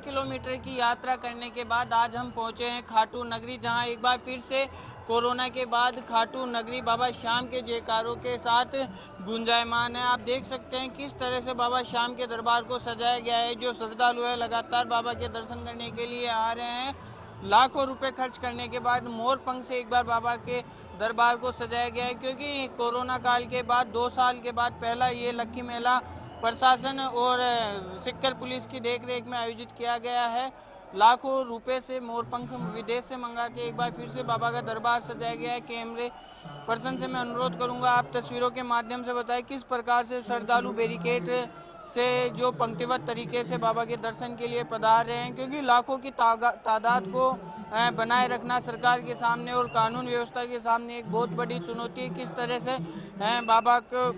Kilometre की यात्रा करने के बाद आज हम पहुंचे हैं खाटू नगरी, जहां एक बार फिर से कोरोना के बाद खाटू नगरी बाबा श्याम के जयकारों के साथ गुंजायमान है। आप देख सकते हैं किस तरह से बाबा श्याम के दरबार को सजाया गया है। जो श्रद्धालु है लगातार बाबा के दर्शन करने के लिए आ रहे हैं। लाखों रुपए खर्च करने के बाद मोर पंख से एक बार बाबा के दरबार को सजाया गया है, क्योंकि कोरोना काल के बाद 2 साल के बाद पहला ये लक्की मेला प्रशासन और सिक्कर पुलिस की देखरेख में आयोजित किया गया है। लाखों रुपए से मोरपंख विदेश से मंगा के एक बार फिर से बाबा का दरबार सजाया गया है। कैमरे पर्सन से मैं अनुरोध करूंगा आप तस्वीरों के माध्यम से बताएं किस प्रकार से श्रद्धालु बैरिकेड से जो पंक्तिबद्ध तरीके से बाबा के दर्शन के लिए पधार रहे हैं, क्योंकि लाखों की तादाद को बनाए रखना सरकार के सामने और कानून व्यवस्था के सामने एक बहुत बड़ी चुनौती है। किस तरह से बाबा को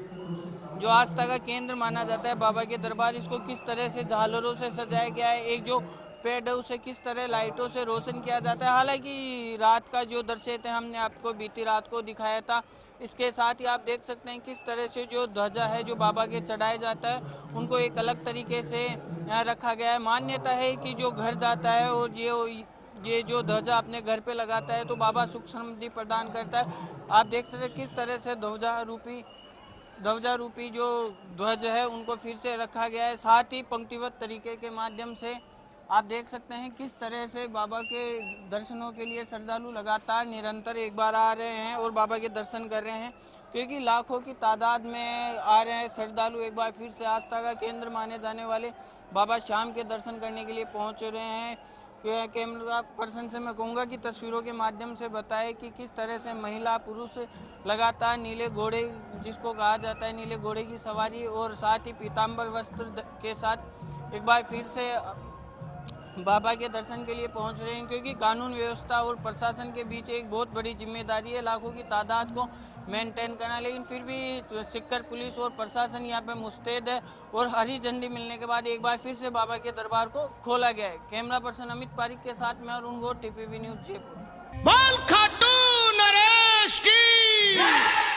जो आस्था का केंद्र माना जाता है बाबा के दरबार, इसको किस तरह से झालरों से सजाया गया है। एक जो पेड़ है उसे किस तरह लाइटों से रोशन किया जाता है। हालांकि रात का जो दृश्य थे हमने आपको बीती रात को दिखाया था। इसके साथ ही आप देख सकते हैं किस तरह से जो ध्वजा है जो बाबा के चढ़ाया जाता है उनको एक अलग तरीके से रखा गया है। मान्यता है कि जो घर जाता है और ये जो ध्वजा अपने घर पे लगाता है तो बाबा सुख समृद्धि प्रदान करता है। आप देख सकते हैं किस तरह से ध्वजा रूपी जो ध्वज है उनको फिर से रखा गया है। साथ ही पंक्तिबद्ध तरीके के माध्यम से आप देख सकते हैं किस तरह से बाबा के दर्शनों के लिए श्रद्धालु लगातार निरंतर एक बार आ रहे हैं और बाबा के दर्शन कर रहे हैं, क्योंकि लाखों की तादाद में आ रहे हैं श्रद्धालु। एक बार फिर से आस्था का केंद्र माने जाने वाले बाबा श्याम के दर्शन करने के लिए पहुंच रहे हैं। कैमरा पर्सन से मैं कहूँगा कि तस्वीरों के माध्यम से बताएं कि किस तरह से महिला पुरुष लगातार नीले घोड़े, जिसको कहा जाता है नीले घोड़े की सवारी, और साथ ही पीताम्बर वस्त्र के साथ एक बार फिर से बाबा के दर्शन के लिए पहुंच रहे हैं, क्योंकि कानून व्यवस्था और प्रशासन के बीच एक बहुत बड़ी जिम्मेदारी है लाखों की तादाद को मेंटेन करना। लेकिन फिर भी सिक्कर पुलिस और प्रशासन यहाँ पे मुस्तैद है और हरी झंडी मिलने के बाद एक बार फिर से बाबा के दरबार को खोला गया है। कैमरा पर्सन अमित पारिक के साथ मैं अरुण गौर, टीपीवी न्यूज जयपुर। बोल खाटू नरेश की